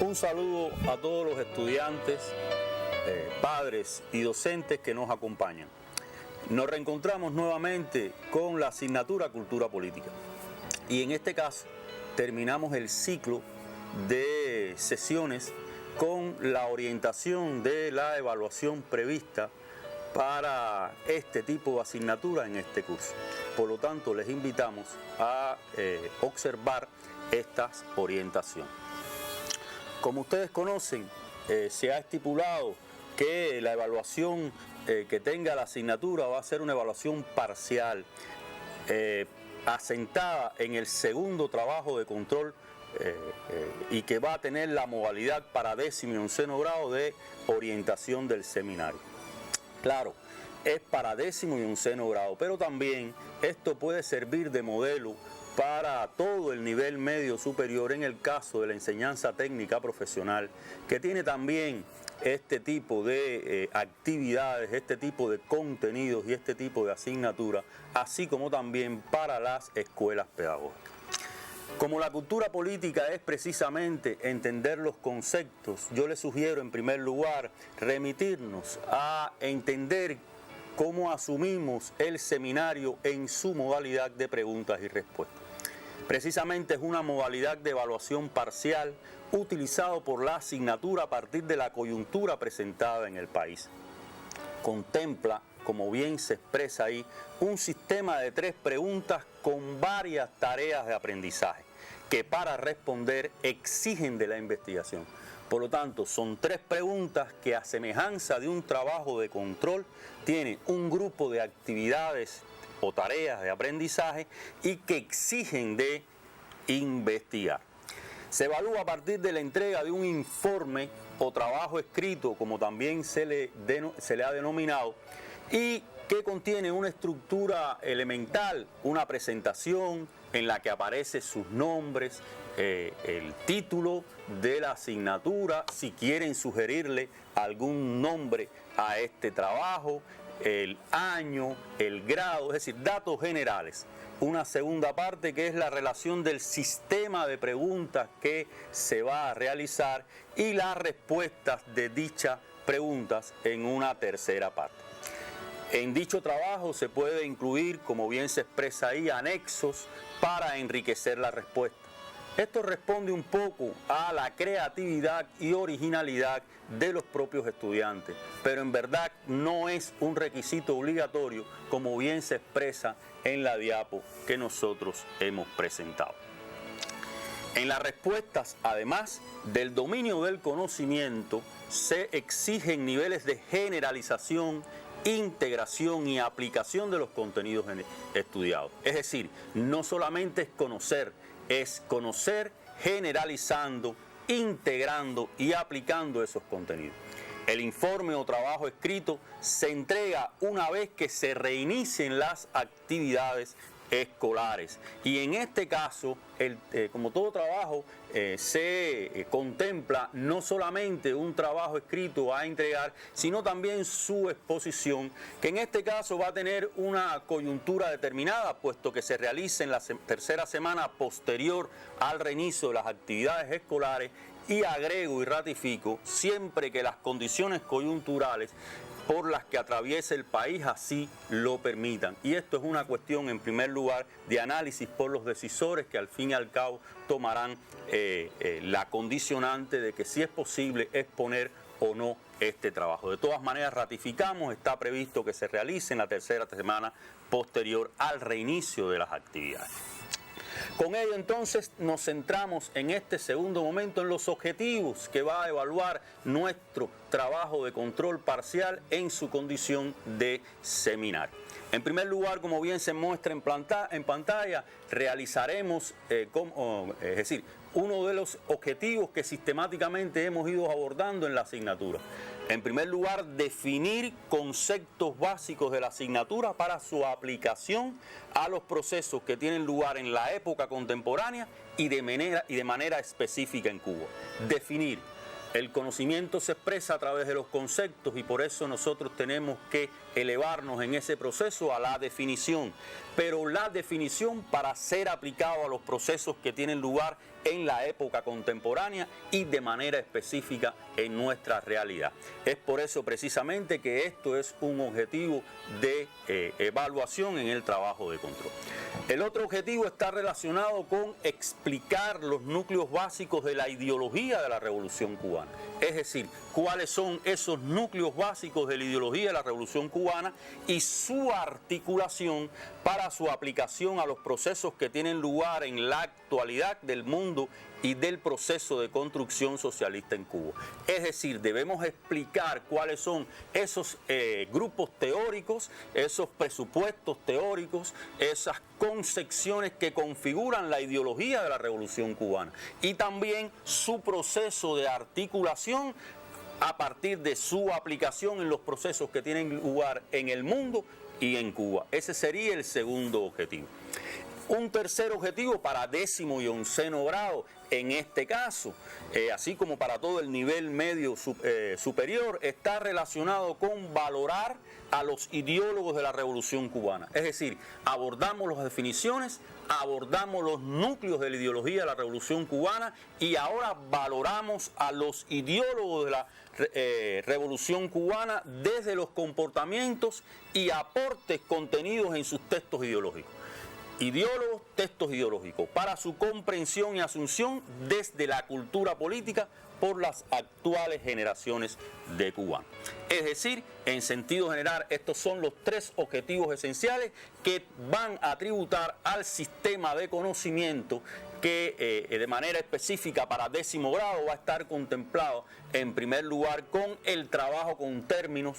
Un saludo a todos los estudiantes, padres y docentes que nos acompañan. Nos reencontramos nuevamente con la asignatura Cultura Política y en este caso terminamos el ciclo de sesiones con la orientación de la evaluación prevista para este tipo de asignatura en este curso. Por lo tanto, les invitamos a observar estas orientaciones. Como ustedes conocen, se ha estipulado que la evaluación que tenga la asignatura va a ser una evaluación parcial, asentada en el segundo trabajo de control y que va a tener la modalidad para 10º y 11º grado de orientación del seminario. Claro, es para 10º y 11º grado, pero también esto puede servir de modelo para todo el nivel medio superior en el caso de la enseñanza técnica profesional, que tiene también este tipo de actividades, este tipo de contenidos y este tipo de asignaturas, así como también para las escuelas pedagógicas. Como la cultura política es precisamente entender los conceptos, yo les sugiero en primer lugar remitirnos a entender cómo asumimos el seminario en su modalidad de preguntas y respuestas. Precisamente es una modalidad de evaluación parcial utilizado por la asignatura a partir de la coyuntura presentada en el país. Contempla, como bien se expresa ahí, un sistema de 3 preguntas con varias tareas de aprendizaje que para responder exigen de la investigación. Por lo tanto, son 3 preguntas que a semejanza de un trabajo de control tienen un grupo de actividades o tareas de aprendizaje y que exigen de investigar. Se evalúa a partir de la entrega de un informe o trabajo escrito, como también se le ha denominado, y que contiene una estructura elemental, una presentación en la que aparecen sus nombres, el título de la asignatura, si quieren sugerirle algún nombre a este trabajo, el año, el grado, es decir, datos generales. Una segunda parte que es la relación del sistema de preguntas que se va a realizar y las respuestas de dichas preguntas en una tercera parte. En dicho trabajo se puede incluir, como bien se expresa ahí, anexos para enriquecer la respuesta. Esto responde un poco a la creatividad y originalidad de los propios estudiantes, pero en verdad no es un requisito obligatorio, como bien se expresa en la diapo que nosotros hemos presentado. En las respuestas, además del dominio del conocimiento, se exigen niveles de generalización, integración y aplicación de los contenidos estudiados. Es decir, no solamente es conocer generalizando, integrando y aplicando esos contenidos. El informe o trabajo escrito se entrega una vez que se reinicien las actividades escolares y en este caso, como todo trabajo, se contempla no solamente un trabajo escrito a entregar, sino también su exposición, que en este caso va a tener una coyuntura determinada, puesto que se realiza en la tercera semana posterior al reinicio de las actividades escolares, y agrego y ratifico siempre que las condiciones coyunturales por las que atraviesa el país así lo permitan. Y esto es una cuestión, en primer lugar, de análisis por los decisores que al fin y al cabo tomarán la condicionante de que si es posible exponer o no este trabajo. De todas maneras, ratificamos, está previsto que se realice en la tercera semana posterior al reinicio de las actividades. Con ello entonces nos centramos en este segundo momento en los objetivos que va a evaluar nuestro trabajo de control parcial en su condición de seminario. En primer lugar, como bien se muestra en pantalla, realizaremos, es decir, uno de los objetivos que sistemáticamente hemos ido abordando en la asignatura. En primer lugar, definir conceptos básicos de la asignatura para su aplicación a los procesos que tienen lugar en la época contemporánea y de manera específica en Cuba. Definir. El conocimiento se expresa a través de los conceptos y por eso nosotros tenemos que elevarnos en ese proceso a la definición. Pero la definición para ser aplicado a los procesos que tienen lugar en la época contemporánea y de manera específica en nuestra realidad. Es por eso precisamente que esto es un objetivo de evaluación en el trabajo de control. El otro objetivo está relacionado con explicar los núcleos básicos de la ideología de la Revolución Cubana. Es decir, cuáles son esos núcleos básicos de la ideología de la Revolución Cubana y su articulación para su aplicación a los procesos que tienen lugar en la actualidad del mundo y del proceso de construcción socialista en Cuba. Es decir, debemos explicar cuáles son esos grupos teóricos, esos presupuestos teóricos, esas concepciones que configuran la ideología de la Revolución Cubana y también su proceso de articulación a partir de su aplicación en los procesos que tienen lugar en el mundo y en Cuba. Ese sería el segundo objetivo. Un tercer objetivo para 10º y 11º grado, en este caso, así como para todo el nivel medio superior, está relacionado con valorar a los ideólogos de la Revolución Cubana. Es decir, abordamos las definiciones, abordamos los núcleos de la ideología de la Revolución Cubana y ahora valoramos a los ideólogos de la Revolución Cubana desde los comportamientos y aportes contenidos en sus textos ideológicos. Ideólogos, textos ideológicos, para su comprensión y asunción desde la cultura política por las actuales generaciones de cubanos. Es decir, en sentido general, estos son los tres objetivos esenciales que van a tributar al sistema de conocimiento que de manera específica para 10º grado va a estar contemplado en primer lugar con el trabajo con términos.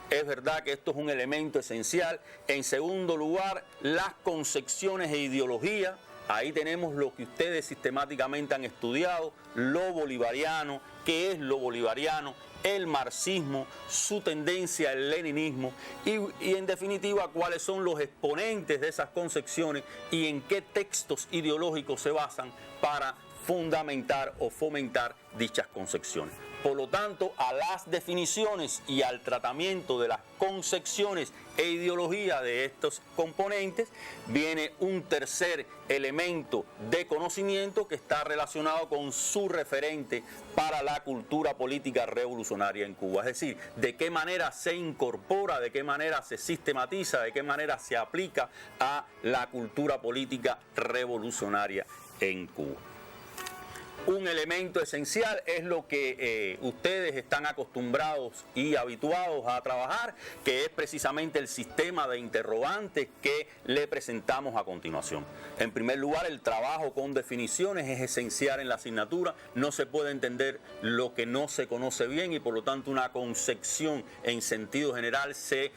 Es verdad que esto es un elemento esencial. En segundo lugar, las concepciones e ideología. Ahí tenemos lo que ustedes sistemáticamente han estudiado, lo bolivariano, qué es lo bolivariano, el marxismo, su tendencia al leninismo y en definitiva cuáles son los exponentes de esas concepciones y en qué textos ideológicos se basan para fundamentar o fomentar dichas concepciones. Por lo tanto, a las definiciones y al tratamiento de las concepciones e ideología de estos componentes viene un tercer elemento de conocimiento que está relacionado con su referente para la cultura política revolucionaria en Cuba. Es decir, de qué manera se incorpora, de qué manera se sistematiza, de qué manera se aplica a la cultura política revolucionaria en Cuba. Un elemento esencial es lo que ustedes están acostumbrados y habituados a trabajar, que es precisamente el sistema de interrogantes que le presentamos a continuación. En primer lugar, el trabajo con definiciones es esencial en la asignatura. No se puede entender lo que no se conoce bien y por lo tanto una concepción en sentido general se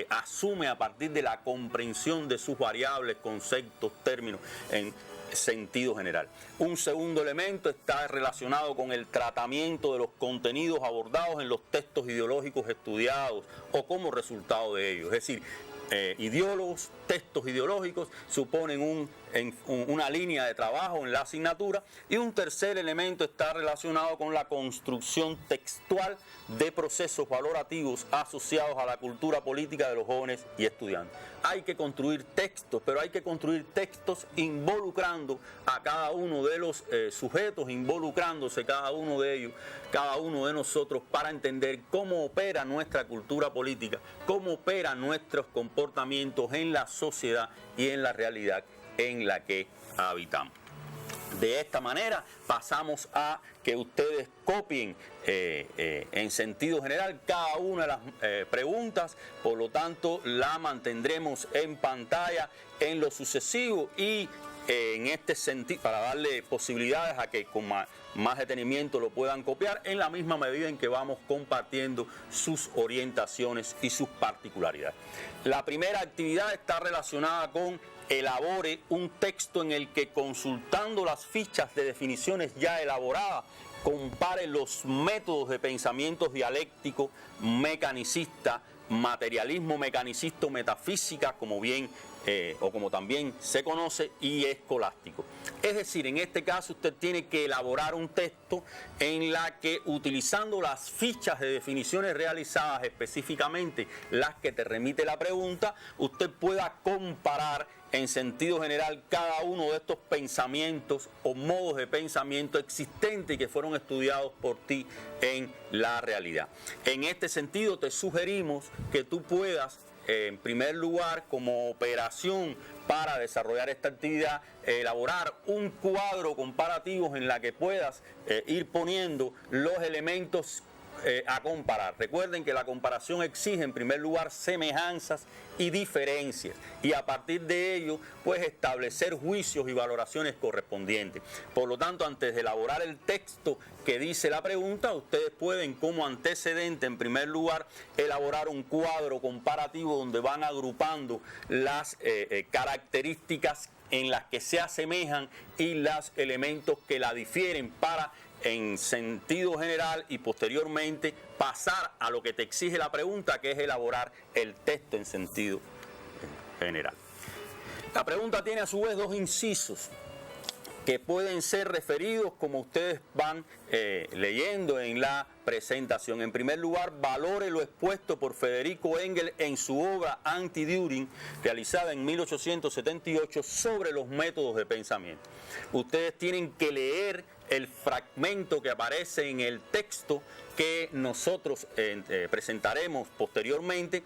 asume a partir de la comprensión de sus variables, conceptos, términos en sentido general. Un segundo elemento está relacionado con el tratamiento de los contenidos abordados en los textos ideológicos estudiados o como resultado de ellos. Es decir, ideólogos, textos ideológicos suponen una línea de trabajo en la asignatura y un tercer elemento está relacionado con la construcción textual de procesos valorativos asociados a la cultura política de los jóvenes y estudiantes. Hay que construir textos, pero hay que construir textos involucrando a cada uno de los sujetos, involucrándose cada uno de ellos, cada uno de nosotros para entender cómo opera nuestra cultura política, cómo operan nuestros comportamientos en la sociedad y en la realidad en la que habitamos. De esta manera pasamos a que ustedes copien en sentido general cada una de las preguntas, por lo tanto la mantendremos en pantalla en lo sucesivo y en este sentido, para darle posibilidades a que con más detenimiento lo puedan copiar en la misma medida en que vamos compartiendo sus orientaciones y sus particularidades. La primera actividad está relacionada con elabore un texto en el que, consultando las fichas de definiciones ya elaboradas, compare los métodos de pensamiento dialéctico, mecanicista, materialismo mecanicista o metafísica, como bien o como también se conoce, y escolástico. Es decir, en este caso usted tiene que elaborar un texto en la que, utilizando las fichas de definiciones realizadas, específicamente las que te remite la pregunta, usted pueda comparar en sentido general cada uno de estos pensamientos o modos de pensamiento existentes que fueron estudiados por ti en la realidad. En este sentido, te sugerimos que tú puedas, en primer lugar, como operación para desarrollar esta actividad, elaborar un cuadro comparativo en la que puedas ir poniendo los elementos a comparar. Recuerden que la comparación exige, en primer lugar, semejanzas y diferencias, y a partir de ello pues establecer juicios y valoraciones correspondientes. Por lo tanto, antes de elaborar el texto que dice la pregunta, ustedes pueden, como antecedente, en primer lugar, elaborar un cuadro comparativo donde van agrupando las características en las que se asemejan y los elementos que la difieren, para, en sentido general, y posteriormente pasar a lo que te exige la pregunta, que es elaborar el texto en sentido general. La pregunta tiene a su vez dos incisos que pueden ser referidos como ustedes van leyendo en la presentación. En primer lugar, valore lo expuesto por Federico Engels en su obra Anti-Düring, realizada en 1878, sobre los métodos de pensamiento. Ustedes tienen que leer el fragmento que aparece en el texto que nosotros presentaremos posteriormente,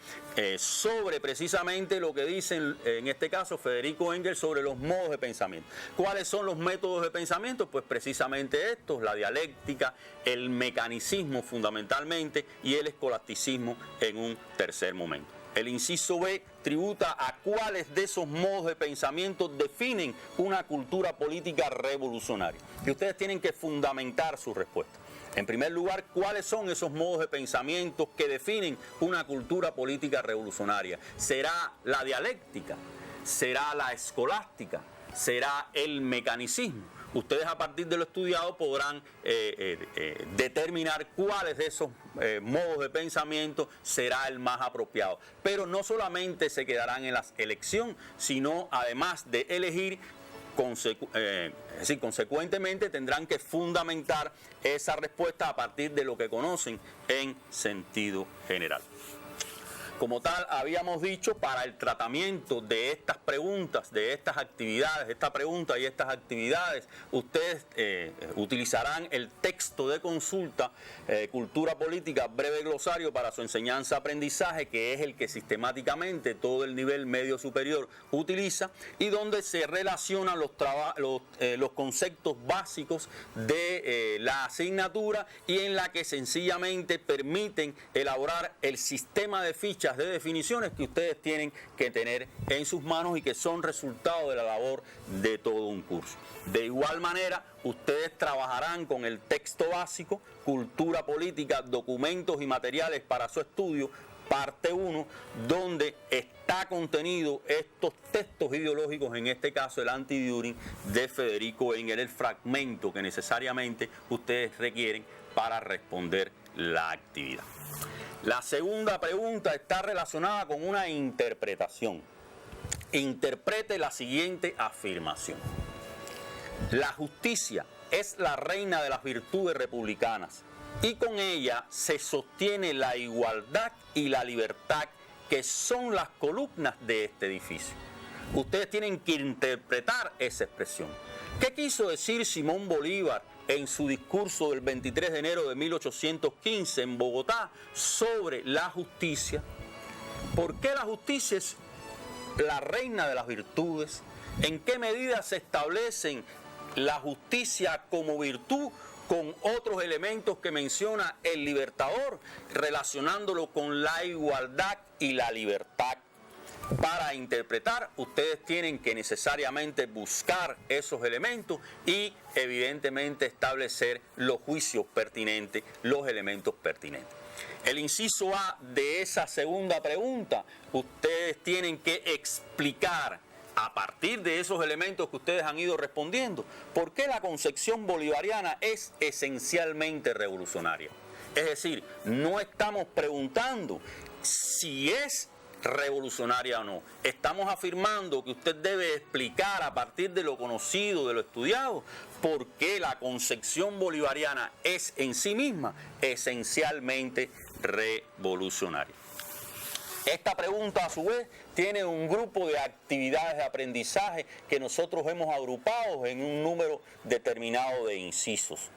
sobre precisamente lo que dicen, en este caso, Federico Engels sobre los modos de pensamiento. ¿Cuáles son los métodos de pensamiento? Pues precisamente estos: la dialéctica, el mecanicismo fundamentalmente, y el escolasticismo en un tercer momento. El inciso B tributa a cuáles de esos modos de pensamiento definen una cultura política revolucionaria. Y ustedes tienen que fundamentar su respuesta. En primer lugar, ¿cuáles son esos modos de pensamiento que definen una cultura política revolucionaria? ¿Será la dialéctica? ¿Será la escolástica? ¿Será el mecanicismo? Ustedes, a partir de lo estudiado, podrán determinar cuáles de esos modos de pensamiento será el más apropiado. Pero no solamente se quedarán en la elección, sino además de elegir, consecuentemente tendrán que fundamentar esa respuesta a partir de lo que conocen en sentido general. Como tal, habíamos dicho, para el tratamiento de estas preguntas, de estas actividades, esta pregunta y estas actividades, ustedes utilizarán el texto de consulta, Cultura Política, breve glosario para su enseñanza-aprendizaje, que es el que sistemáticamente todo el nivel medio superior utiliza, y donde se relacionan los conceptos básicos de la asignatura, y en la que sencillamente permiten elaborar el sistema de fichas de definiciones que ustedes tienen que tener en sus manos y que son resultado de la labor de todo un curso. De igual manera, ustedes trabajarán con el texto básico, Cultura Política, documentos y materiales para su estudio, parte 1, donde está contenido estos textos ideológicos, en este caso el Anti-Düring de Federico Engels, el fragmento que necesariamente ustedes requieren para responder la actividad. La segunda pregunta está relacionada con una interpretación. Interprete la siguiente afirmación: la justicia es la reina de las virtudes republicanas, y con ella se sostiene la igualdad y la libertad, que son las columnas de este edificio. Ustedes tienen que interpretar esa expresión. ¿Qué quiso decir Simón Bolívar en su discurso del 23 de enero de 1815 en Bogotá sobre la justicia? ¿Por qué la justicia es la reina de las virtudes? ¿En qué medida se establecen la justicia como virtud con otros elementos que menciona el Libertador, relacionándolo con la igualdad y la libertad? Para interpretar, ustedes tienen que necesariamente buscar esos elementos y evidentemente establecer los juicios pertinentes, los elementos pertinentes. El inciso A de esa segunda pregunta, ustedes tienen que explicar a partir de esos elementos que ustedes han ido respondiendo, ¿por qué la concepción bolivariana es esencialmente revolucionaria? Es decir, no estamos preguntando si es revolucionaria o no. Estamos afirmando que usted debe explicar a partir de lo conocido, de lo estudiado, por qué la concepción bolivariana es en sí misma esencialmente revolucionaria. Esta pregunta, a su vez, tiene un grupo de actividades de aprendizaje que nosotros hemos agrupado en un número determinado de incisos.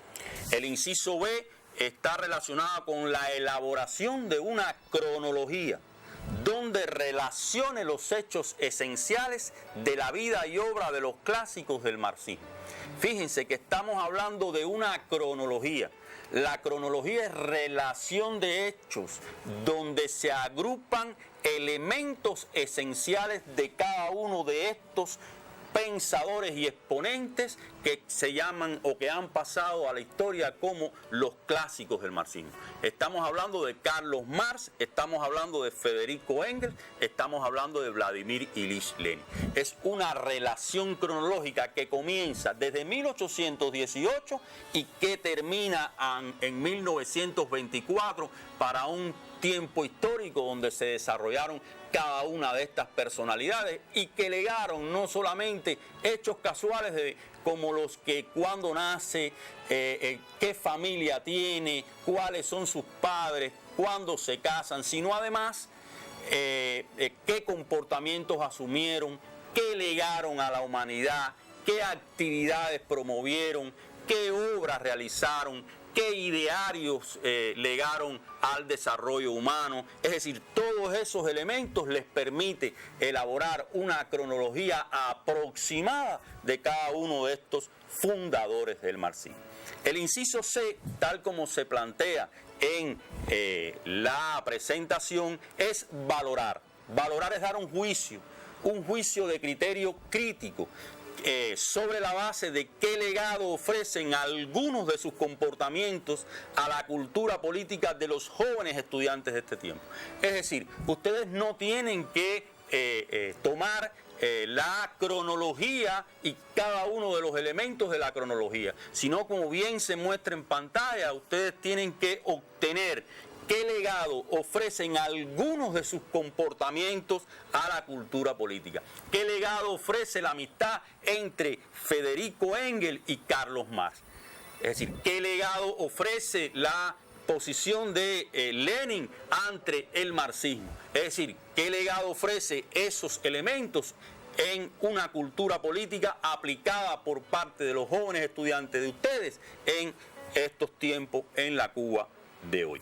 El inciso B está relacionado con la elaboración de una cronología donde relacione los hechos esenciales de la vida y obra de los clásicos del marxismo. Fíjense que estamos hablando de una cronología. La cronología es relación de hechos donde se agrupan elementos esenciales de cada uno de estos pensadores y exponentes que se llaman o que han pasado a la historia como los clásicos del marxismo. Estamos hablando de Carlos Marx, estamos hablando de Federico Engels, estamos hablando de Vladimir Ilich Lenin. Es una relación cronológica que comienza desde 1818 y que termina en 1924 para un tiempo histórico donde se desarrollaron cada una de estas personalidades y que legaron no solamente hechos casuales como los que cuando nace, qué familia tiene, cuáles son sus padres, cuándo se casan, sino además qué comportamientos asumieron, qué legaron a la humanidad, qué actividades promovieron, qué obras realizaron, qué idearios legaron al desarrollo humano. Es decir, todos esos elementos les permite elaborar una cronología aproximada de cada uno de estos fundadores del marxismo. El inciso C, tal como se plantea en la presentación, es valorar. Valorar es dar un juicio de criterio crítico, sobre la base de qué legado ofrecen algunos de sus comportamientos a la cultura política de los jóvenes estudiantes de este tiempo. Es decir, ustedes no tienen que tomar la cronología y cada uno de los elementos de la cronología, sino como bien se muestra en pantalla, ustedes tienen que obtener qué legado ofrecen algunos de sus comportamientos a la cultura política. ¿Qué legado ofrece la amistad entre Federico Engels y Carlos Marx? Es decir, ¿qué legado ofrece la posición de Lenin ante el marxismo? Es decir, ¿qué legado ofrece esos elementos en una cultura política aplicada por parte de los jóvenes estudiantes de ustedes en estos tiempos en la Cuba de hoy?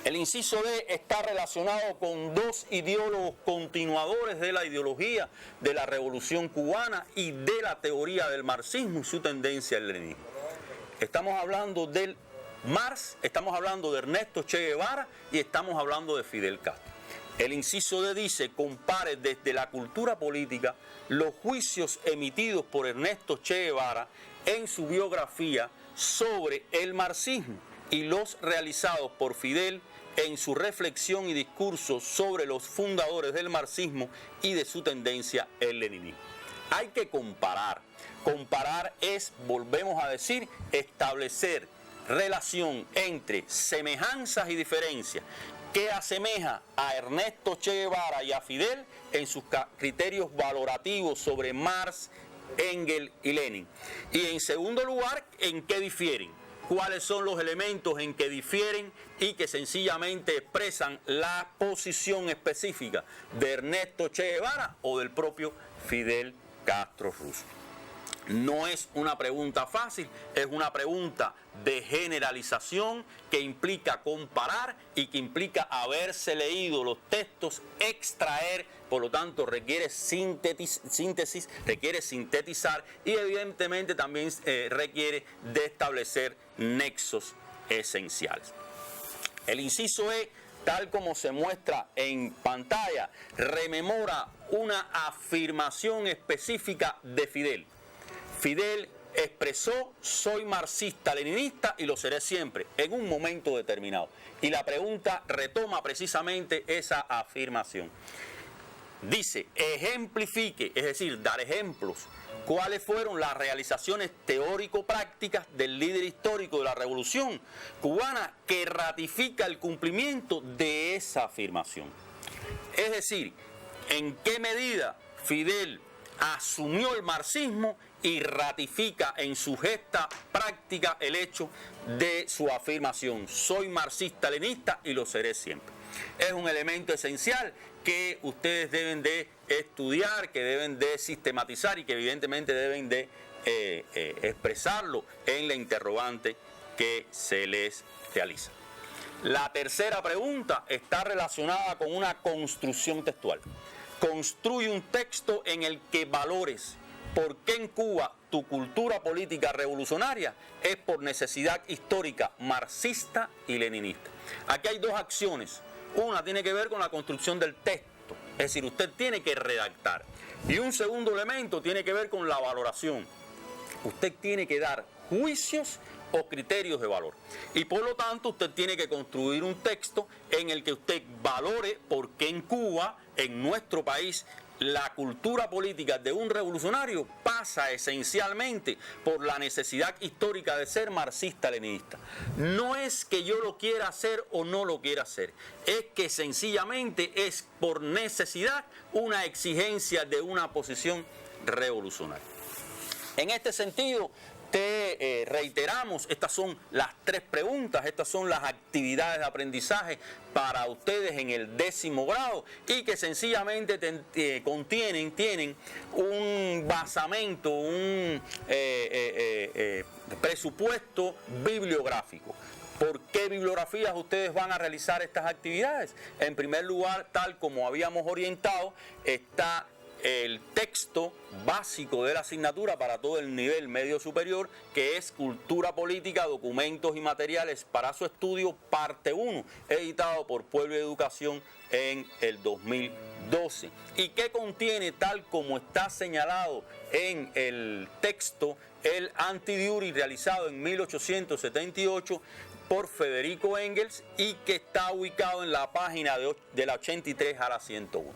El inciso D está relacionado con dos ideólogos continuadores de la ideología de la Revolución Cubana y de la teoría del marxismo y su tendencia al leninismo. Estamos hablando del Marx, estamos hablando de Ernesto Che Guevara y estamos hablando de Fidel Castro. El inciso D dice: compare desde la cultura política los juicios emitidos por Ernesto Che Guevara en su biografía sobre el marxismo y los realizados por Fidel en su reflexión y discurso sobre los fundadores del marxismo y de su tendencia al leninismo. Hay que comparar. Comparar es, volvemos a decir, establecer relación entre semejanzas y diferencias que asemeja a Ernesto Che Guevara y a Fidel en sus criterios valorativos sobre Marx, Engels y Lenin. Y en segundo lugar, ¿en qué difieren? ¿Cuáles son los elementos en que difieren y que sencillamente expresan la posición específica de Ernesto Che Guevara o del propio Fidel Castro Russo? No es una pregunta fácil, es una pregunta de generalización que implica comparar y que implica haberse leído los textos, extraer, por lo tanto requiere síntesis, requiere sintetizar y evidentemente también requiere de establecer nexos esenciales. El inciso E, tal como se muestra en pantalla, rememora una afirmación específica de Fidel. Fidel expresó: soy marxista-leninista y lo seré siempre, en un momento determinado. Y la pregunta retoma precisamente esa afirmación. dice, ejemplifique, es decir, dar ejemplos, cuáles fueron las realizaciones teórico-prácticas del líder histórico de la Revolución cubana que ratifica el cumplimiento de esa afirmación. Es decir, en qué medida Fidel asumió el marxismo y ratifica en su gesta práctica el hecho de su afirmación. Soy marxista-leninista y lo seré siempre. Es un elemento esencial que ustedes deben de estudiar, que deben de sistematizar y que evidentemente deben de expresarlo en la interrogante que se les realiza. La tercera pregunta está relacionada con una construcción textual. Construye un texto en el que valores por qué en Cuba tu cultura política revolucionaria es por necesidad histórica marxista y leninista. Aquí hay dos acciones. Una tiene que ver con la construcción del texto, es decir, usted tiene que redactar. Y un segundo elemento tiene que ver con la valoración. Usted tiene que dar juicios o criterios de valor. Y por lo tanto usted tiene que construir un texto en el que usted valore por qué en Cuba, en nuestro país, la cultura política de un revolucionario pasa esencialmente por la necesidad histórica de ser marxista-leninista. No es que yo lo quiera hacer o no lo quiera hacer, es que sencillamente es por necesidad una exigencia de una posición revolucionaria. En este sentido, te reiteramos, estas son las tres preguntas, estas son las actividades de aprendizaje para ustedes en el 10º grado y que sencillamente tienen un basamento, un presupuesto bibliográfico. ¿Por qué bibliografías ustedes van a realizar estas actividades? En primer lugar, tal como habíamos orientado, está el texto básico de la asignatura para todo el nivel medio superior, que es Cultura Política, Documentos y Materiales para su estudio, parte 1, editado por Pueblo y Educación en el 2012. ¿Y qué contiene, tal como está señalado en el texto, el anti-diuri realizado en 1878 por Federico Engels y que está ubicado en la página de la 83 a la 101.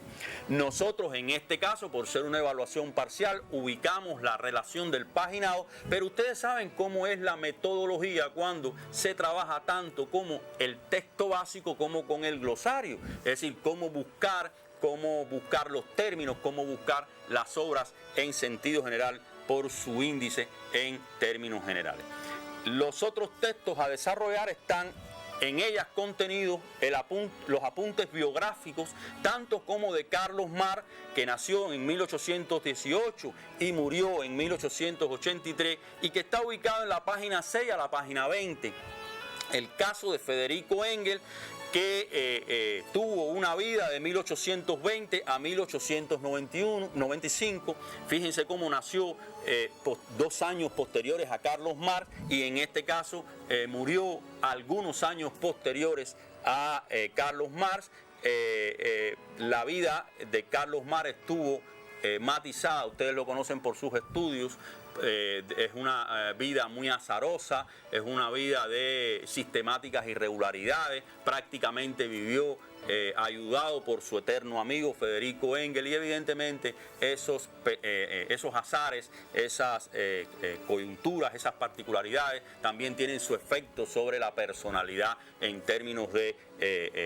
Nosotros en este caso, por ser una evaluación parcial, ubicamos la relación del paginado, pero ustedes saben cómo es la metodología cuando se trabaja tanto como el texto básico como con el glosario, es decir, cómo buscar los términos, cómo buscar las obras en sentido general por su índice en términos generales. Los otros textos a desarrollar están en ellas contenidos los apuntes biográficos, tanto como de Carlos Marx, que nació en 1818 y murió en 1883, y que está ubicado en la página 6 a la página 20. El caso de Federico Engels, que tuvo una vida de 1820 a 1895. Fíjense cómo nació 2 años posteriores a Carlos Marx y en este caso murió algunos años posteriores a Carlos Marx. La vida de Carlos Marx estuvo matizada, ustedes lo conocen por sus estudios. Es una vida muy azarosa, es una vida de sistemáticas irregularidades, prácticamente vivió ayudado por su eterno amigo Federico Engels y evidentemente esos azares, esas coyunturas, esas particularidades también tienen su efecto sobre la personalidad en términos de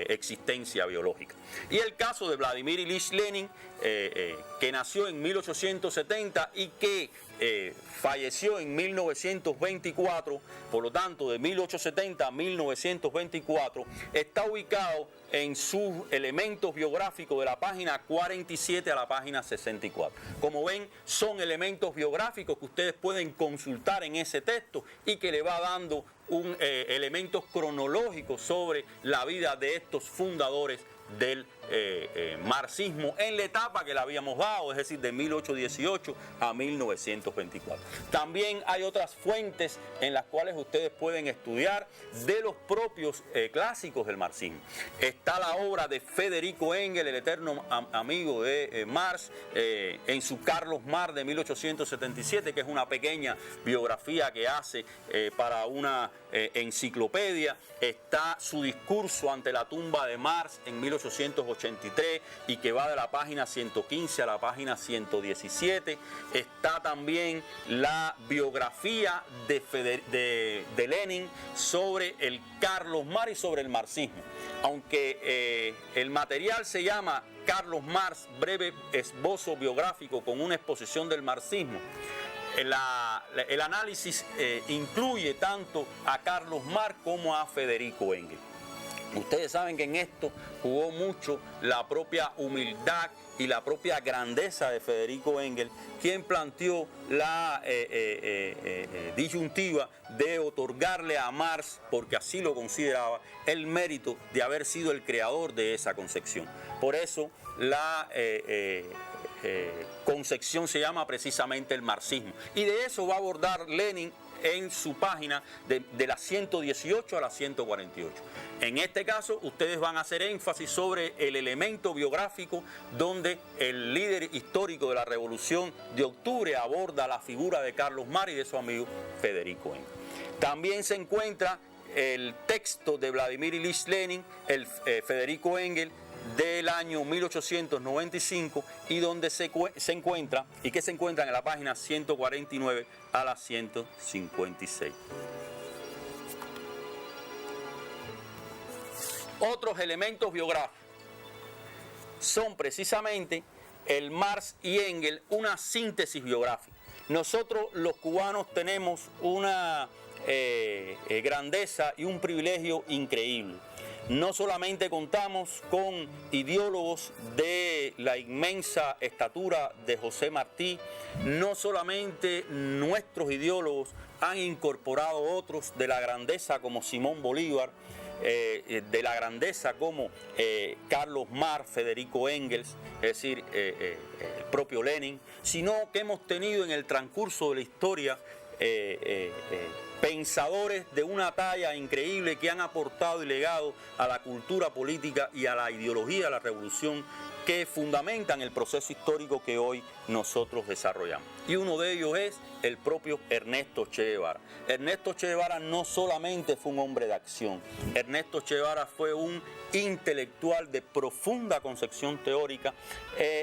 existencia biológica. Y el caso de Vladimir Ilich Lenin, que nació en 1870 y que falleció en 1924, por lo tanto de 1870 a 1924, está ubicado en sus elementos biográficos de la página 47 a la página 64. Como ven, son elementos biográficos que ustedes pueden consultar en ese texto y que le va dando elementos cronológicos sobre la vida de estos fundadores del marxismo en la etapa que le habíamos dado, es decir, de 1818 a 1924. También hay otras fuentes en las cuales ustedes pueden estudiar de los propios clásicos del marxismo. Está la obra de Federico Engels, el eterno amigo de Marx, en su Carlos Marx de 1877, que es una pequeña biografía que hace para una enciclopedia. Está su discurso ante la tumba de Marx en 1880 183 y que va de la página 115 a la página 117. Está también la biografía de Lenin sobre el Carlos Marx y sobre el marxismo. Aunque el material se llama Carlos Marx, breve esbozo biográfico con una exposición del marxismo, el análisis incluye tanto a Carlos Marx como a Federico Engels. Ustedes saben que en esto jugó mucho la propia humildad y la propia grandeza de Federico Engels, quien planteó la disyuntiva de otorgarle a Marx, porque así lo consideraba, el mérito de haber sido el creador de esa concepción. Por eso la concepción se llama precisamente el marxismo. Y de eso va a abordar Lenin en su página de la 118 a la 148. En este caso, ustedes van a hacer énfasis sobre el elemento biográfico donde el líder histórico de la Revolución de Octubre aborda la figura de Carlos Marx y de su amigo Federico Engels. También se encuentra el texto de Vladimir Ilich Lenin, Federico Engels, del año 1895 y donde se encuentra en la página 149 a la 156. Otros elementos biográficos son precisamente el Marx y Engels, una síntesis biográfica. Nosotros los cubanos tenemos una grandeza y un privilegio increíble. No solamente contamos con ideólogos de la inmensa estatura de José Martí, no solamente nuestros ideólogos han incorporado otros de la grandeza como Simón Bolívar, de la grandeza como Carlos Marx, Federico Engels, es decir, el propio Lenin, sino que hemos tenido en el transcurso de la historia pensadores de una talla increíble que han aportado y legado a la cultura política y a la ideología de la revolución que fundamentan el proceso histórico que hoy nosotros desarrollamos. Y uno de ellos es el propio Ernesto Che Guevara. Ernesto Che Guevara no solamente fue un hombre de acción, Ernesto Che Guevara fue un intelectual de profunda concepción teórica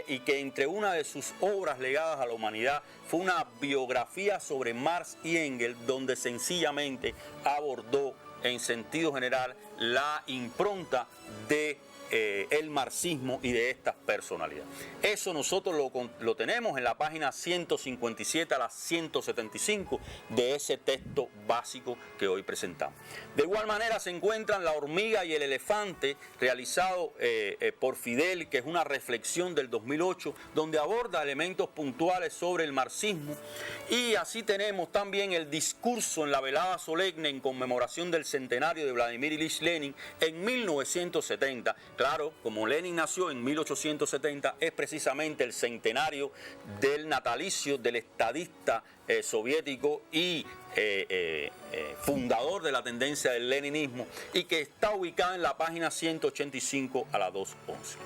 y que entre una de sus obras legadas a la humanidad fue una biografía sobre Marx y Engels, donde sencillamente abordó en sentido general la impronta de el marxismo y de estas personalidades. Eso nosotros lo tenemos en la página 157 a la 175 de ese texto básico que hoy presentamos. De igual manera se encuentran La hormiga y el elefante, realizado por Fidel, que es una reflexión del 2008, donde aborda elementos puntuales sobre el marxismo. Y así tenemos también el discurso en la velada solemne en conmemoración del centenario de Vladimir Ilich Lenin en 1970. Claro, como Lenin nació en 1870, es precisamente el centenario del natalicio del estadista soviético y fundador de la tendencia del leninismo, y que está ubicada en la página 185 a la 211.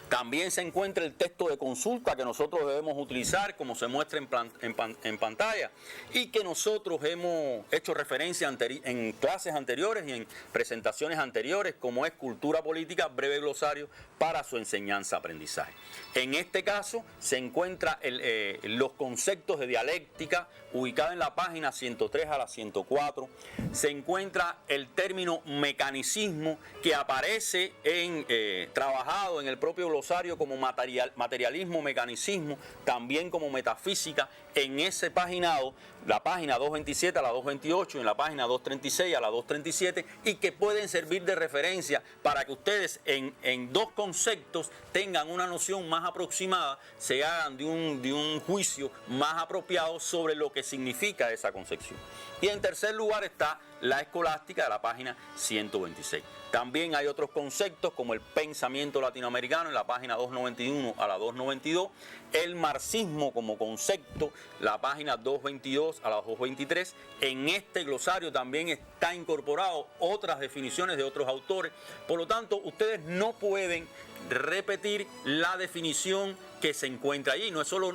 También se encuentra el texto de consulta que nosotros debemos utilizar, como se muestra en pantalla, y que nosotros hemos hecho referencia en clases anteriores y en presentaciones anteriores, como es Cultura Política, breve glosario para su enseñanza-aprendizaje. En este caso se encuentran los conceptos de dialéctica, ubicada en la página 103 a la 104. Se encuentra el término mecanicismo, que aparece trabajado en el propio glosario como materialismo, mecanicismo, también como metafísica, en ese paginado, la página 227 a la 228, en la página 236 a la 237, y que pueden servir de referencia para que ustedes en dos conceptos tengan una noción más aproximada, se hagan de un juicio más apropiado sobre lo que significa esa concepción. Y en tercer lugar está la escolástica, de la página 126. También hay otros conceptos como el pensamiento latinoamericano en la página 291 a la 292, el marxismo como concepto, la página 222 a la 223. En este glosario también está incorporado otras definiciones de otros autores, por lo tanto ustedes no pueden repetir la definición que se encuentra allí. No es solo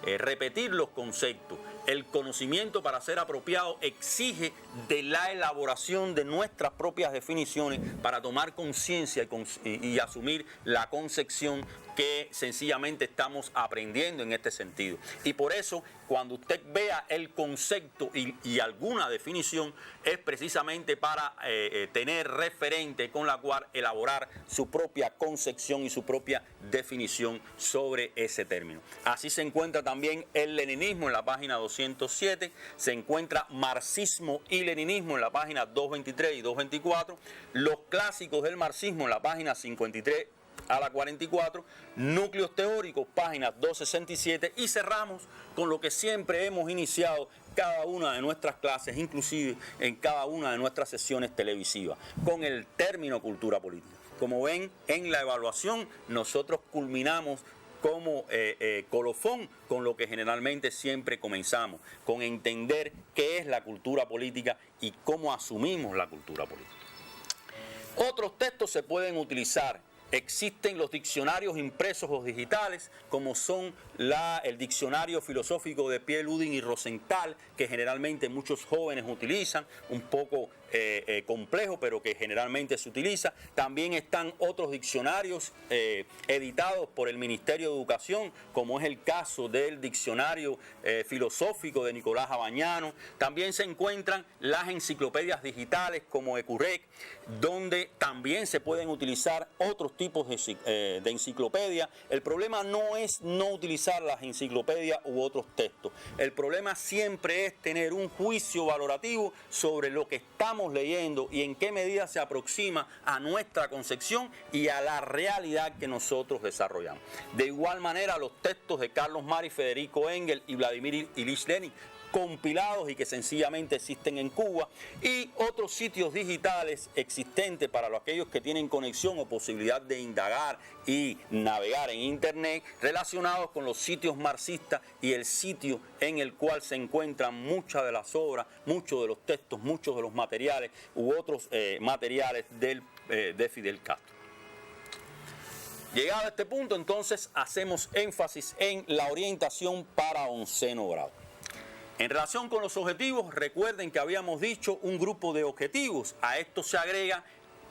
repetir los conceptos, El conocimiento, para ser apropiado, exige de la elaboración de nuestras propias definiciones para tomar conciencia y asumir la concepción que sencillamente estamos aprendiendo en este sentido. Y por eso, cuando usted vea el concepto y alguna definición, es precisamente para tener referente con la cual elaborar su propia concepción y su propia definición sobre ese término. Así se encuentra también el leninismo en la página 207, se encuentra marxismo y leninismo en la página 223 y 224, los clásicos del marxismo en la página 53 a la 44, núcleos teóricos, páginas 267, y cerramos con lo que siempre hemos iniciado cada una de nuestras clases, inclusive en cada una de nuestras sesiones televisivas, con el término cultura política. Como ven, en la evaluación nosotros culminamos como colofón con lo que generalmente siempre comenzamos, con entender qué es la cultura política y cómo asumimos la cultura política. Otros textos se pueden utilizar. Existen los diccionarios impresos o digitales, como son el diccionario filosófico de Pierre Ludin y Rosenthal, que generalmente muchos jóvenes utilizan, un poco complejo, pero que generalmente se utiliza. También están otros diccionarios editados por el Ministerio de Educación, como es el caso del diccionario filosófico de Nicolás Abañano. También se encuentran las enciclopedias digitales como Ecurrec, donde también se pueden utilizar otros tipos de enciclopedia. El problema no es no utilizar las enciclopedias u otros textos. El problema siempre es tener un juicio valorativo sobre lo que estamos leyendo y en qué medida se aproxima a nuestra concepción y a la realidad que nosotros desarrollamos. De igual manera, los textos de Carlos Marx, Federico Engels y Vladimir Ilich Lenin, compilados y que sencillamente existen en Cuba, y otros sitios digitales existentes para aquellos que tienen conexión o posibilidad de indagar y navegar en Internet, relacionados con los sitios marxistas y el sitio en el cual se encuentran muchas de las obras, muchos de los textos, muchos de los materiales u otros materiales de Fidel Castro. Llegado a este punto, entonces, hacemos énfasis en la orientación para 11º grado. En relación con los objetivos, recuerden que habíamos dicho un grupo de objetivos. A esto se agrega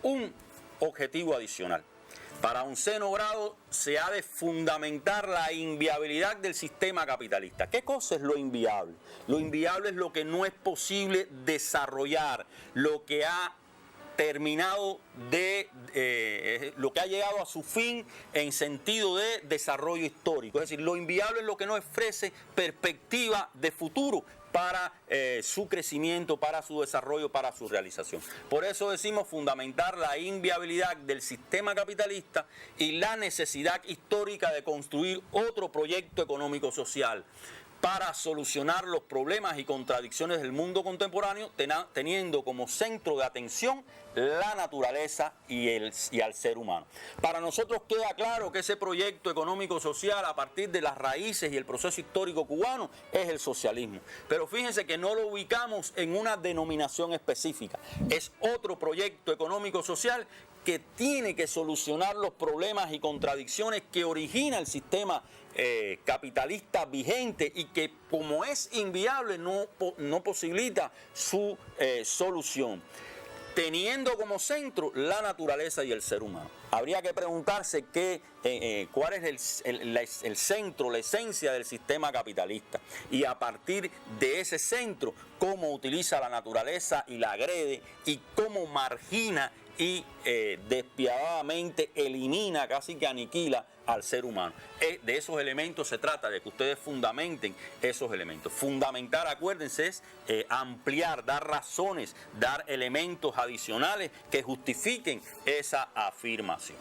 un objetivo adicional. Para 11º grado se ha de fundamentar la inviabilidad del sistema capitalista. ¿Qué cosa es lo inviable? Lo inviable es lo que no es posible desarrollar, lo que ha terminado lo que ha llegado a su fin en sentido de desarrollo histórico. Es decir, lo inviable es lo que no ofrece perspectiva de futuro para su crecimiento, para su desarrollo, para su realización. Por eso decimos fundamentar la inviabilidad del sistema capitalista y la necesidad histórica de construir otro proyecto económico-social para solucionar los problemas y contradicciones del mundo contemporáneo, teniendo como centro de atención la naturaleza y al ser humano. Para nosotros queda claro que ese proyecto económico-social, a partir de las raíces y el proceso histórico cubano, es el socialismo. Pero fíjense que no lo ubicamos en una denominación específica. Es otro proyecto económico-social que tiene que solucionar los problemas y contradicciones que origina el sistema capitalista vigente y que, como es inviable, no posibilita su solución, teniendo como centro la naturaleza y el ser humano. Habría que preguntarse cuál es el centro, la esencia del sistema capitalista, y a partir de ese centro, cómo utiliza la naturaleza y la agrede, y cómo margina y despiadadamente elimina, casi que aniquila al ser humano. De esos elementos se trata, de que ustedes fundamenten esos elementos. Fundamentar, acuérdense, es ampliar, dar razones, dar elementos adicionales que justifiquen esa afirmación.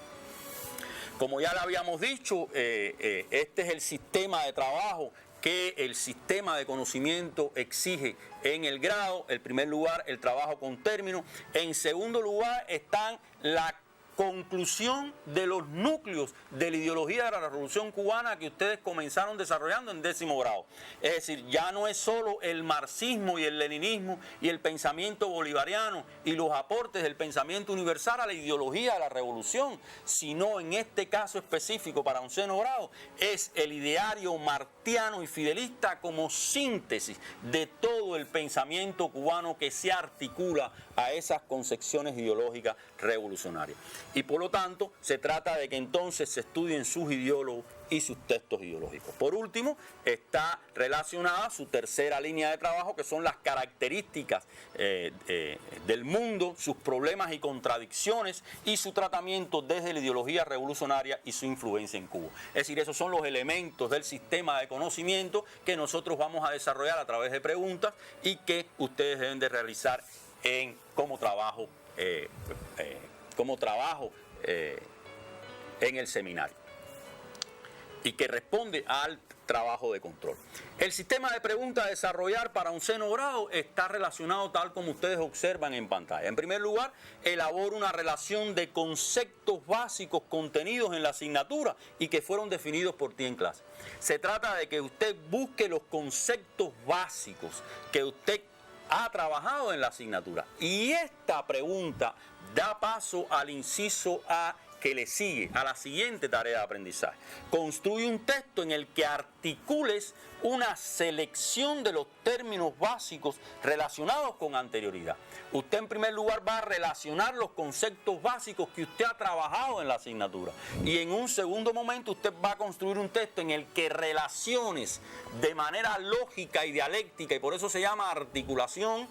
Como ya le habíamos dicho, este es el sistema de trabajo que el sistema de conocimiento exige en el grado. En primer lugar, el trabajo con términos. En segundo lugar, están la conclusión de los núcleos de la ideología de la Revolución Cubana que ustedes comenzaron desarrollando en 10º grado. Es decir, ya no es solo el marxismo y el leninismo y el pensamiento bolivariano y los aportes del pensamiento universal a la ideología de la revolución, sino en este caso específico para 11º grado, es el ideario martiano y fidelista como síntesis de todo el pensamiento cubano que se articula a esas concepciones ideológicas revolucionarias. Y por lo tanto, se trata de que entonces se estudien sus ideólogos y sus textos ideológicos. Por último, está relacionada su tercera línea de trabajo, que son las características del mundo, sus problemas y contradicciones y su tratamiento desde la ideología revolucionaria y su influencia en Cuba. Es decir, esos son los elementos del sistema de conocimiento que nosotros vamos a desarrollar a través de preguntas y que ustedes deben de realizar como trabajo en el seminario y que responde al trabajo de control. El sistema de preguntas a desarrollar para 11º grado está relacionado tal como ustedes observan en pantalla. En primer lugar, elabora una relación de conceptos básicos contenidos en la asignatura y que fueron definidos por ti en clase. Se trata de que usted busque los conceptos básicos que usted ha trabajado en la asignatura. Y esta pregunta da paso al inciso A que le sigue, a la siguiente tarea de aprendizaje. Construye un texto en el que articules una selección de los términos básicos relacionados con anterioridad. Usted en primer lugar va a relacionar los conceptos básicos que usted ha trabajado en la asignatura. Y en un segundo momento usted va a construir un texto en el que relaciones de manera lógica y dialéctica, y por eso se llama articulación,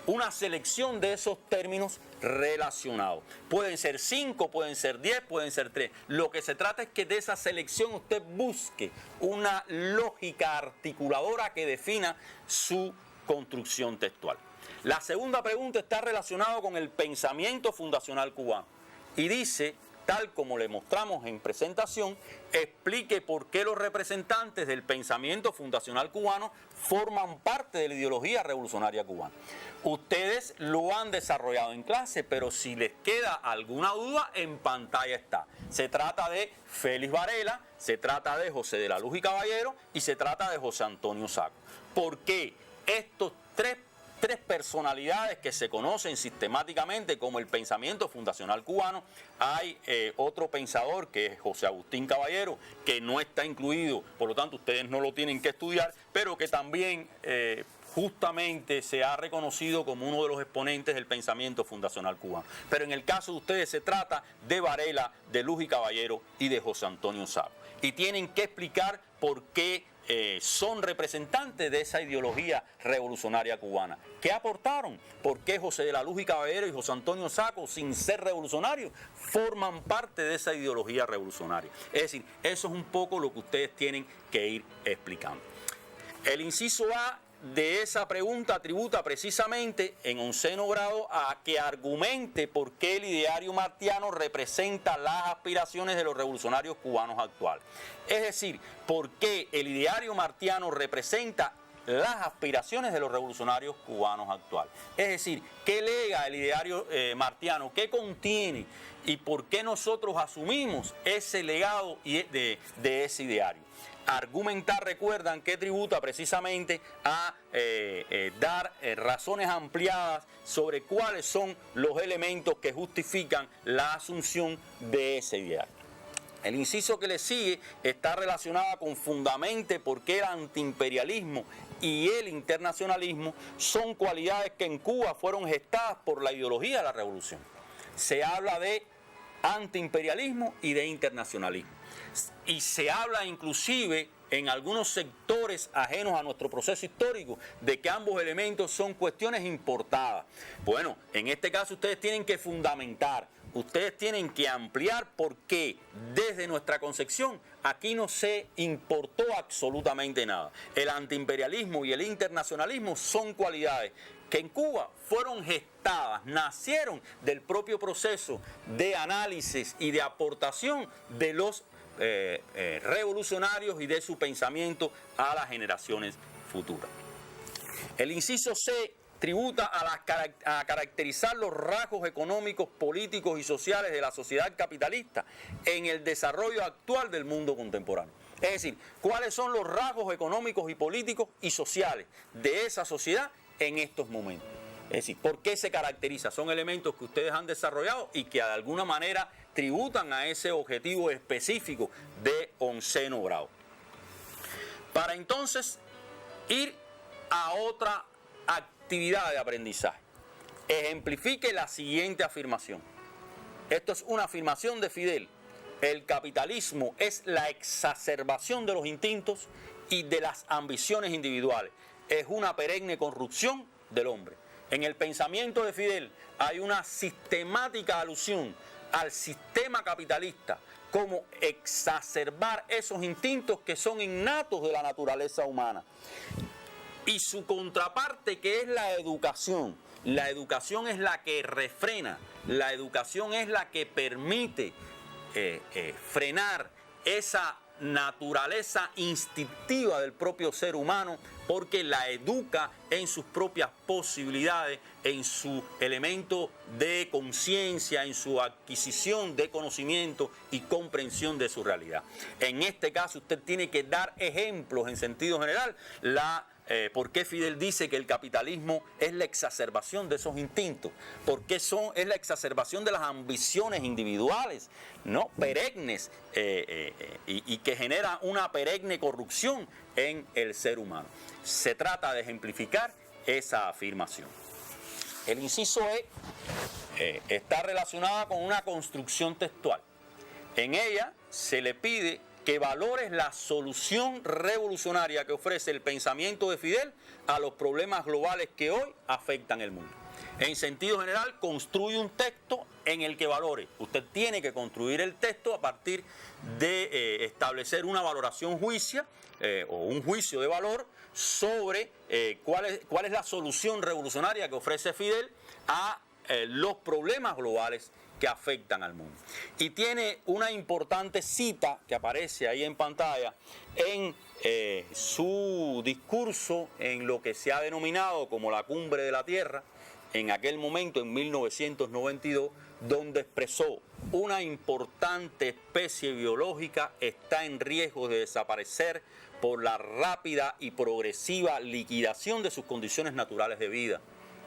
una selección de esos términos relacionados. Pueden ser 5, pueden ser 10, pueden ser 3. Lo que se trata es que de esa selección usted busque una lógica articuladora que defina su construcción textual. La segunda pregunta está relacionada con el pensamiento fundacional cubano y dice, tal como le mostramos en presentación, explique por qué los representantes del pensamiento fundacional cubano forman parte de la ideología revolucionaria cubana. Ustedes lo han desarrollado en clase, pero si les queda alguna duda, en pantalla está. Se trata de Félix Varela, se trata de José de la Luz y Caballero y se trata de José Antonio Saco. ¿Por qué estos tres personalidades que se conocen sistemáticamente como el pensamiento fundacional cubano? Hay otro pensador que es José Agustín Caballero, que no está incluido, por lo tanto ustedes no lo tienen que estudiar, pero que también justamente se ha reconocido como uno de los exponentes del pensamiento fundacional cubano. Pero en el caso de ustedes se trata de Varela, de Luz y Caballero y de José Antonio Saco. Y tienen que explicar por qué son representantes de esa ideología revolucionaria cubana. ¿Qué aportaron? ¿Por qué José de la Luz y Caballero y José Antonio Saco, sin ser revolucionarios, forman parte de esa ideología revolucionaria? Es decir, eso es un poco lo que ustedes tienen que ir explicando. El inciso A de esa pregunta tributa precisamente en 11º grado a que argumente por qué el ideario martiano representa las aspiraciones de los revolucionarios cubanos actuales. Es decir, por qué el ideario martiano representa las aspiraciones de los revolucionarios cubanos actuales. Es decir, qué lega el ideario martiano, qué contiene y por qué nosotros asumimos ese legado de ese ideario. Argumentar, recuerdan, que tributa precisamente a dar razones ampliadas sobre cuáles son los elementos que justifican la asunción de ese ideario. El inciso que le sigue está relacionado con fundamente por qué el antiimperialismo y el internacionalismo son cualidades que en Cuba fueron gestadas por la ideología de la revolución. Se habla de antiimperialismo y de internacionalismo. Y se habla inclusive en algunos sectores ajenos a nuestro proceso histórico de que ambos elementos son cuestiones importadas. Bueno, en este caso ustedes tienen que fundamentar, ustedes tienen que ampliar por qué desde nuestra concepción aquí no se importó absolutamente nada. El antiimperialismo y el internacionalismo son cualidades que en Cuba fueron gestadas, nacieron del propio proceso de análisis y de aportación de los revolucionarios y de su pensamiento a las generaciones futuras. El inciso C tributa a caracterizar los rasgos económicos, políticos y sociales de la sociedad capitalista en el desarrollo actual del mundo contemporáneo. Es decir, cuáles son los rasgos económicos y políticos y sociales de esa sociedad en estos momentos. Es decir, ¿por qué se caracteriza? Son elementos que ustedes han desarrollado y que de alguna manera tributan a ese objetivo específico de onceno grado. Para entonces ir a otra actividad de aprendizaje. Ejemplifique la siguiente afirmación. Esto es una afirmación de Fidel. El capitalismo es la exacerbación de los instintos y de las ambiciones individuales. Es una perenne corrupción del hombre. En el pensamiento de Fidel hay una sistemática alusión al sistema capitalista como exacerbar esos instintos que son innatos de la naturaleza humana. Y su contraparte, que es la educación. La educación es la que refrena, la educación es la que permite frenar esa naturaleza instintiva del propio ser humano, porque la educa en sus propias posibilidades, en su elemento de conciencia, en su adquisición de conocimiento y comprensión de su realidad. En este caso usted tiene que dar ejemplos en sentido general, ¿por qué Fidel dice que el capitalismo es la exacerbación de esos instintos? Porque es la exacerbación de las ambiciones individuales, ¿no? Perennes, y que genera una perenne corrupción en el ser humano. Se trata de ejemplificar esa afirmación. El inciso E está relacionada con una construcción textual. En ella se le pide que valores la solución revolucionaria que ofrece el pensamiento de Fidel a los problemas globales que hoy afectan el mundo. En sentido general, construye un texto en el que valore. Usted tiene que construir el texto a partir de establecer una valoración juicia o un juicio de valor sobre cuál es la solución revolucionaria que ofrece Fidel a los problemas globales que afectan al mundo. Y tiene una importante cita que aparece ahí en pantalla en su discurso en lo que se ha denominado como la Cumbre de la Tierra, en aquel momento, en 1992, donde expresó: una importante especie biológica está en riesgo de desaparecer por la rápida y progresiva liquidación de sus condiciones naturales de vida,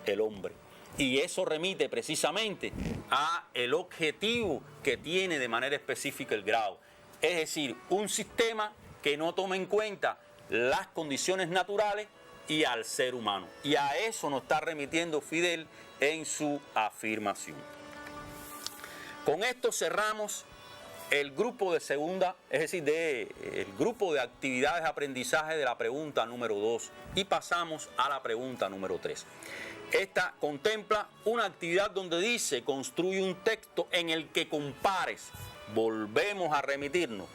el hombre. Y eso remite precisamente a el objetivo que tiene de manera específica el grado. Es decir, un sistema que no toma en cuenta las condiciones naturales y al ser humano. Y a eso nos está remitiendo Fidel en su afirmación. Con esto cerramos el grupo de segunda, es decir, el grupo de actividades de aprendizaje de la pregunta número 2 y pasamos a la pregunta número 3. Esta contempla una actividad donde dice: construye un texto en el que compares, volvemos a remitirnos,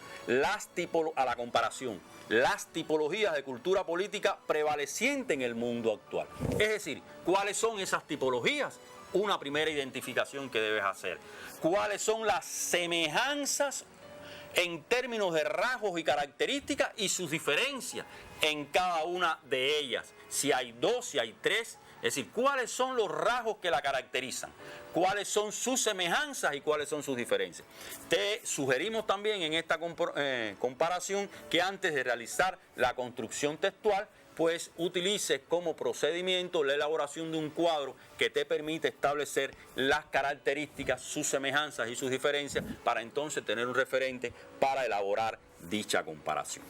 a la comparación, las tipologías de cultura política prevalecientes en el mundo actual. Es decir, ¿cuáles son esas tipologías? Una primera identificación que debes hacer. ¿Cuáles son las semejanzas en términos de rasgos y características y sus diferencias en cada una de ellas? Si hay dos, si hay tres. Es decir, ¿cuáles son los rasgos que la caracterizan? ¿Cuáles son sus semejanzas y cuáles son sus diferencias? Te sugerimos también en esta comparación que antes de realizar la construcción textual, pues utilices como procedimiento la elaboración de un cuadro que te permite establecer las características, sus semejanzas y sus diferencias para entonces tener un referente para elaborar dicha comparación.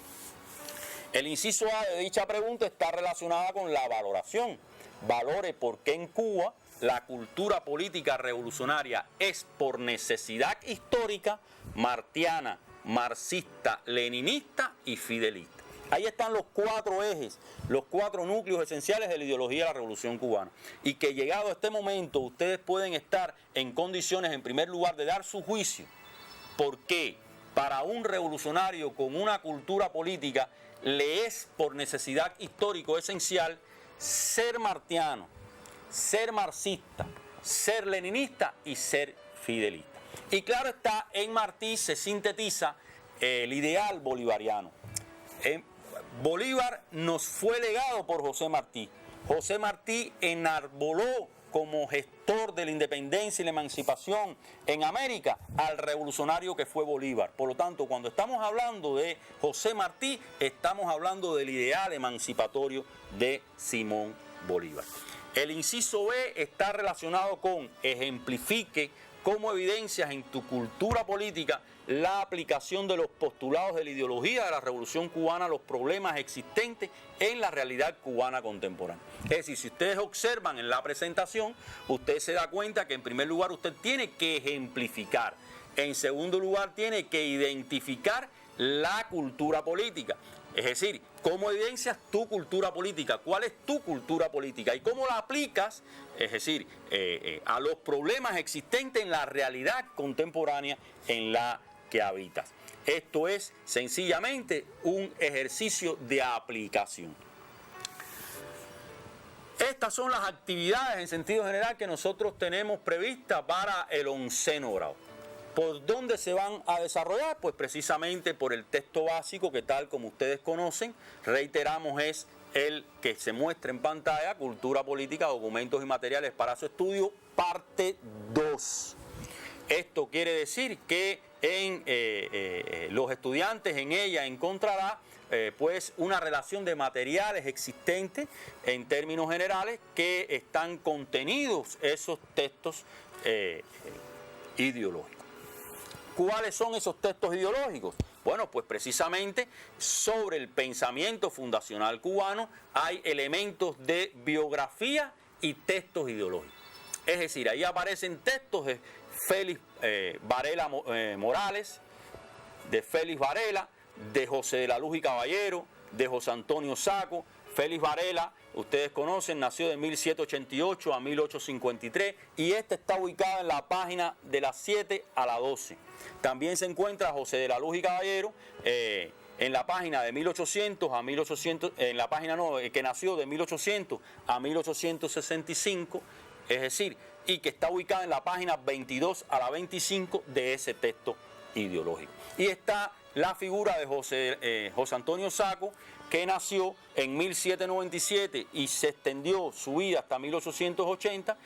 El inciso A de dicha pregunta está relacionada con la valoración. Valore por qué en Cuba la cultura política revolucionaria es por necesidad histórica martiana, marxista, leninista y fidelista. Ahí están los cuatro ejes, los cuatro núcleos esenciales de la ideología de la Revolución Cubana. Y que llegado a este momento ustedes pueden estar en condiciones, en primer lugar, de dar su juicio. ¿Por qué? Para un revolucionario con una cultura política le es por necesidad histórico esencial ser martiano, ser marxista, ser leninista y ser fidelista. Y claro está, en Martí se sintetiza el ideal bolivariano. Bolívar nos fue legado por José Martí, José Martí enarboló como gestor de la independencia y la emancipación en América al revolucionario que fue Bolívar. Por lo tanto, cuando estamos hablando de José Martí, estamos hablando del ideal emancipatorio de Simón Bolívar. El inciso B está relacionado con ejemplifique como evidencias en tu cultura política la aplicación de los postulados de la ideología de la Revolución Cubana a los problemas existentes en la realidad cubana contemporánea. Es decir, si ustedes observan en la presentación, usted se da cuenta que en primer lugar usted tiene que ejemplificar, en segundo lugar tiene que identificar la cultura política. Es decir, ¿cómo evidencias tu cultura política? ¿Cuál es tu cultura política? ¿Y cómo la aplicas? Es decir, a los problemas existentes en la realidad contemporánea en la que habitas. Esto es sencillamente un ejercicio de aplicación. Estas son las actividades en sentido general que nosotros tenemos previstas para el 11º grado. ¿Por dónde se van a desarrollar? Pues precisamente por el texto básico que, tal como ustedes conocen, reiteramos, es el que se muestra en pantalla: Cultura Política, Documentos y Materiales para su estudio, parte 2. Esto quiere decir que los estudiantes en ella encontrarán pues una relación de materiales existentes en términos generales que están contenidos esos textos ideológicos. ¿Cuáles son esos textos ideológicos? Bueno, pues precisamente sobre el pensamiento fundacional cubano hay elementos de biografía y textos ideológicos. Es decir, ahí aparecen textos de Félix Varela Morales, de Félix Varela, de José de la Luz y Caballero, de José Antonio Saco. Félix Varela, ustedes conocen, nació de 1788 a 1853 y este está ubicado en la página de la 7 a la 12. También se encuentra José de la Luz y Caballero en la página de 1800 a 1800, en la página 9, que nació de 1800 a 1865, es decir, y que está ubicada en la página 22 a la 25 de ese texto ideológico. Y está la figura de José Antonio Saco, que nació en 1797 y se extendió su vida hasta 1880,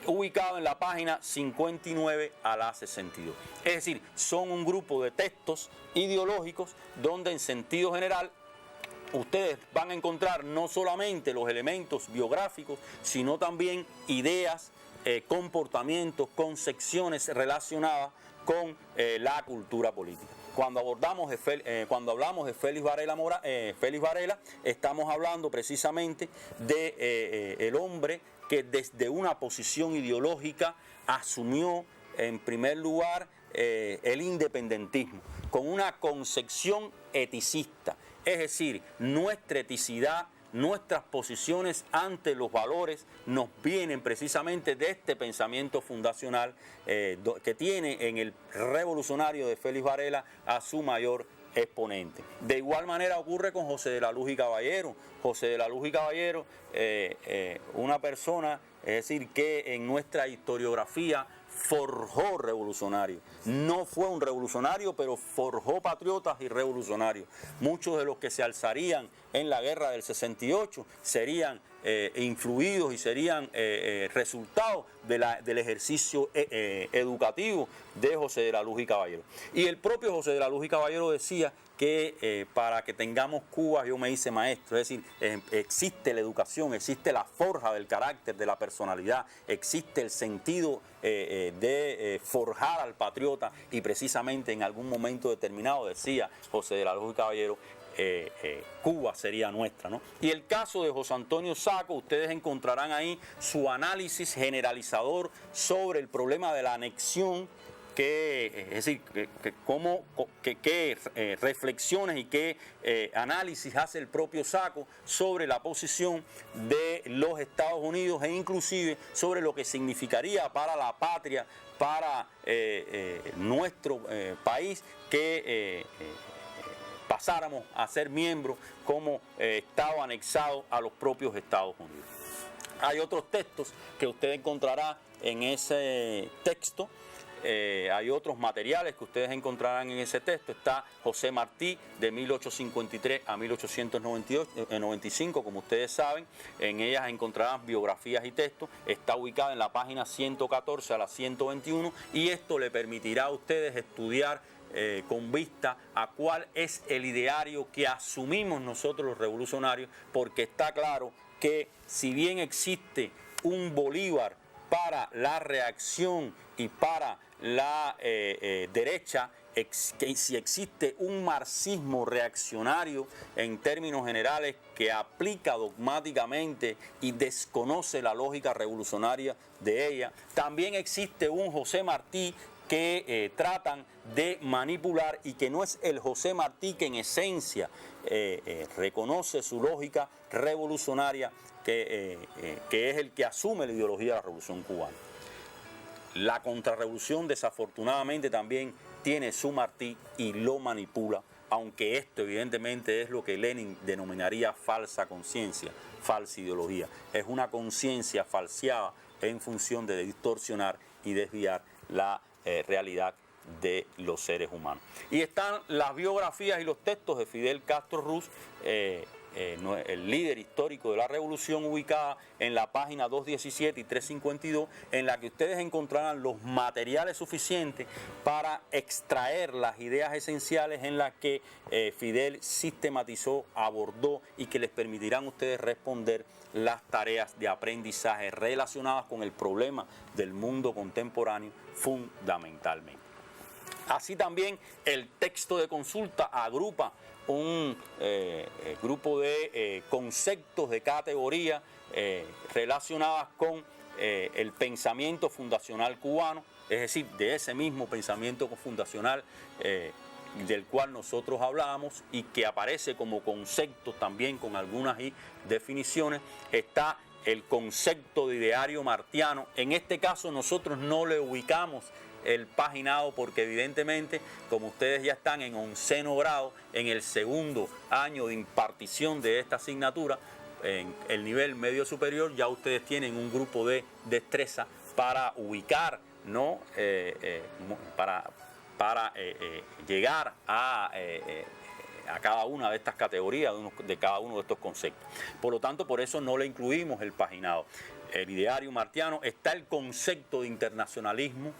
ubicado en la página 59 a la 62. Es decir, son un grupo de textos ideológicos donde en sentido general ustedes van a encontrar no solamente los elementos biográficos, sino también ideas, comportamientos, concepciones relacionadas con la cultura política. Cuando hablamos de Félix Varela, estamos hablando precisamente de el hombre que desde una posición ideológica asumió en primer lugar el independentismo, con una concepción eticista, es decir, nuestra eticidad, nuestras posiciones ante los valores nos vienen precisamente de este pensamiento fundacional que tiene en el revolucionario de Félix Varela a su mayor exponente. De igual manera ocurre con José de la Luz y Caballero. José de la Luz y Caballero, una persona, es decir, que en nuestra historiografía forjó revolucionarios. No fue un revolucionario, pero forjó patriotas y revolucionarios. Muchos de los que se alzarían en la guerra del 68 serían influidos y serían resultados del ejercicio educativo de José de la Luz y Caballero. Y el propio José de la Luz y Caballero decía que para que tengamos Cuba, yo me hice maestro, es decir, existe la educación, existe la forja del carácter, de la personalidad, existe el sentido de forjar al patriota, y precisamente en algún momento determinado, decía José de la Luz y Caballero, Cuba sería nuestra, ¿no? Y el caso de José Antonio Saco, ustedes encontrarán ahí su análisis generalizador sobre el problema de la anexión, es decir, qué reflexiones y qué análisis hace el propio Saco sobre la posición de los Estados Unidos e inclusive sobre lo que significaría para la patria, para nuestro país, que pasáramos a ser miembros como Estado anexado a los propios Estados Unidos. Hay otros textos que usted encontrará en ese texto hay otros materiales que ustedes encontrarán en ese texto. Está José Martí de 1853 a 1895, como ustedes saben. En ellas encontrarán biografías y textos. Está ubicada en la página 114 a la 121 y esto le permitirá a ustedes estudiar con vista a cuál es el ideario que asumimos nosotros los revolucionarios, porque está claro que si bien existe un Bolívar para la reacción y para la derecha, si existe un marxismo reaccionario en términos generales que aplica dogmáticamente y desconoce la lógica revolucionaria de ella, también existe un José Martí que tratan de manipular y que no es el José Martí que en esencia reconoce su lógica revolucionaria, que es el que asume la ideología de la Revolución Cubana. La contrarrevolución desafortunadamente también tiene su Martí y lo manipula, aunque esto evidentemente es lo que Lenin denominaría falsa conciencia, falsa ideología. Es una conciencia falseada en función de distorsionar y desviar la realidad de los seres humanos. Y están las biografías y los textos de Fidel Castro Ruz, el líder histórico de la revolución, ubicada en la página 217 y 352, en la que ustedes encontrarán los materiales suficientes para extraer las ideas esenciales en las que Fidel sistematizó, abordó y que les permitirán a ustedes responder las tareas de aprendizaje relacionadas con el problema del mundo contemporáneo fundamentalmente. Así también el texto de consulta agrupa un grupo de conceptos de categoría relacionadas con el pensamiento fundacional cubano, es decir, de ese mismo pensamiento fundacional del cual nosotros hablábamos y que aparece como concepto también con algunas definiciones. Está el concepto de ideario martiano. En este caso nosotros no le ubicamos el paginado porque evidentemente, como ustedes ya están en 11º grado, en el segundo año de impartición de esta asignatura, en el nivel medio superior, ya ustedes tienen un grupo de destreza para ubicar, ¿no? Para llegar a cada una de estas categorías, de cada uno de estos conceptos. Por lo tanto, por eso no le incluimos el paginado. El ideario martiano. Está el concepto de internacionalismo,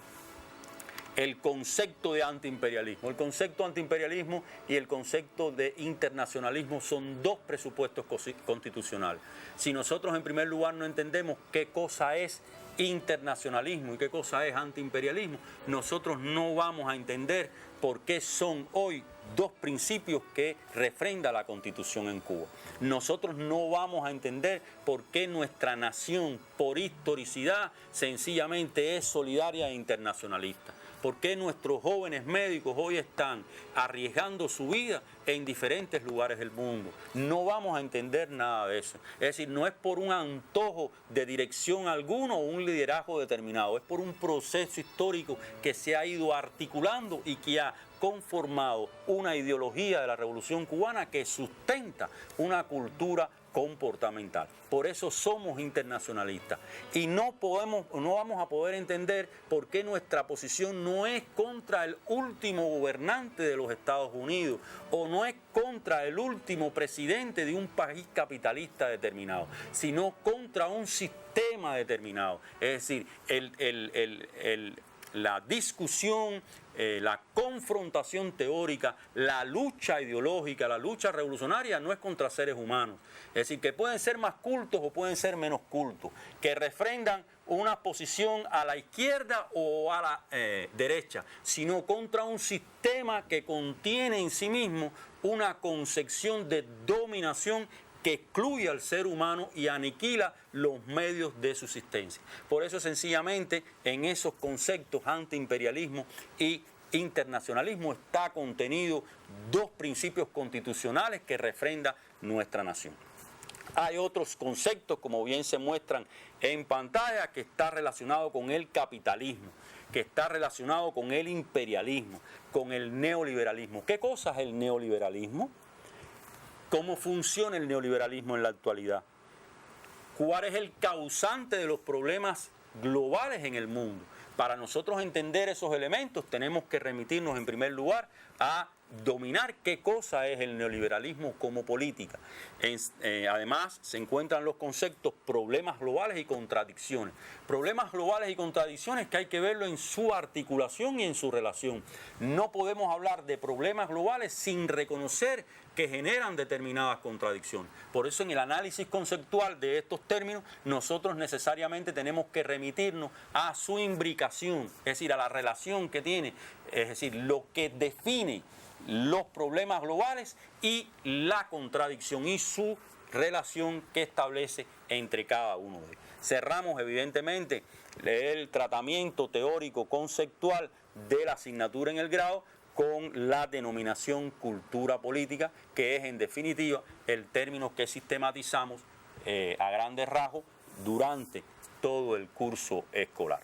el concepto de antiimperialismo. El concepto de antiimperialismo y el concepto de internacionalismo son dos presupuestos constitucionales. Si nosotros en primer lugar no entendemos qué cosa es internacionalismo y qué cosa es antiimperialismo, nosotros no vamos a entender por qué son hoy dos principios que refrenda la Constitución en Cuba. Nosotros no vamos a entender por qué nuestra nación, por historicidad, sencillamente es solidaria e internacionalista. ¿Por qué nuestros jóvenes médicos hoy están arriesgando su vida en diferentes lugares del mundo? No vamos a entender nada de eso. Es decir, no es por un antojo de dirección alguno o un liderazgo determinado, es por un proceso histórico que se ha ido articulando y que ha conformado una ideología de la Revolución Cubana que sustenta una cultura comportamental. Por eso somos internacionalistas y no vamos a poder entender por qué nuestra posición no es contra el último gobernante de los Estados Unidos o no es contra el último presidente de un país capitalista determinado, sino contra un sistema determinado. Es decir, la discusión, la confrontación teórica, la lucha ideológica, la lucha revolucionaria no es contra seres humanos. Es decir, que pueden ser más cultos o pueden ser menos cultos, que refrendan una posición a la izquierda o a la derecha, sino contra un sistema que contiene en sí mismo una concepción de dominación que excluye al ser humano y aniquila los medios de subsistencia. Por eso sencillamente en esos conceptos antiimperialismo y internacionalismo está contenido dos principios constitucionales que refrenda nuestra nación. Hay otros conceptos, como bien se muestran en pantalla, que está relacionado con el capitalismo, que está relacionado con el imperialismo, con el neoliberalismo. ¿Qué cosa es el neoliberalismo? ¿Cómo funciona el neoliberalismo en la actualidad? ¿Cuál es el causante de los problemas globales en el mundo? Para nosotros entender esos elementos tenemos que remitirnos en primer lugar a dominar qué cosa es el neoliberalismo como política. Además, se encuentran los conceptos problemas globales y contradicciones. Problemas globales y contradicciones que hay que verlo en su articulación y en su relación. No podemos hablar de problemas globales sin reconocer que generan determinadas contradicciones. Por eso en el análisis conceptual de estos términos nosotros necesariamente tenemos que remitirnos a su imbricación, es decir, a la relación que tiene, es decir, lo que define los problemas globales y la contradicción y su relación que establece entre cada uno de ellos. Cerramos evidentemente el tratamiento teórico conceptual de la asignatura en el grado con la denominación cultura política, que es en definitiva el término que sistematizamos a grandes rasgos durante todo el curso escolar.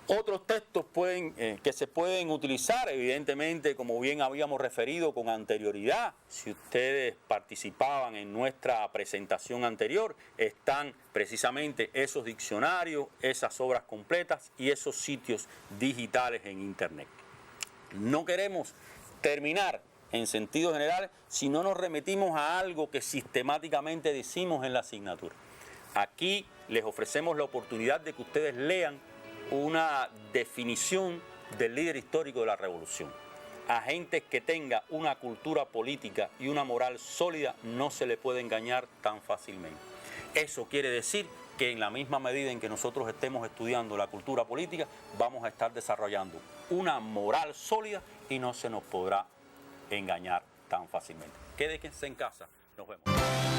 Otros textos que se pueden utilizar, evidentemente, como bien habíamos referido con anterioridad, si ustedes participaban en nuestra presentación anterior, están precisamente esos diccionarios, esas obras completas y esos sitios digitales en Internet. No queremos terminar en sentido general si no nos remitimos a algo que sistemáticamente decimos en la asignatura. Aquí les ofrecemos la oportunidad de que ustedes lean una definición del líder histórico de la revolución. A gente que tenga una cultura política y una moral sólida no se le puede engañar tan fácilmente. Eso quiere decir que en la misma medida en que nosotros estemos estudiando la cultura política, vamos a estar desarrollando una moral sólida y no se nos podrá engañar tan fácilmente. Quédense en casa. Nos vemos.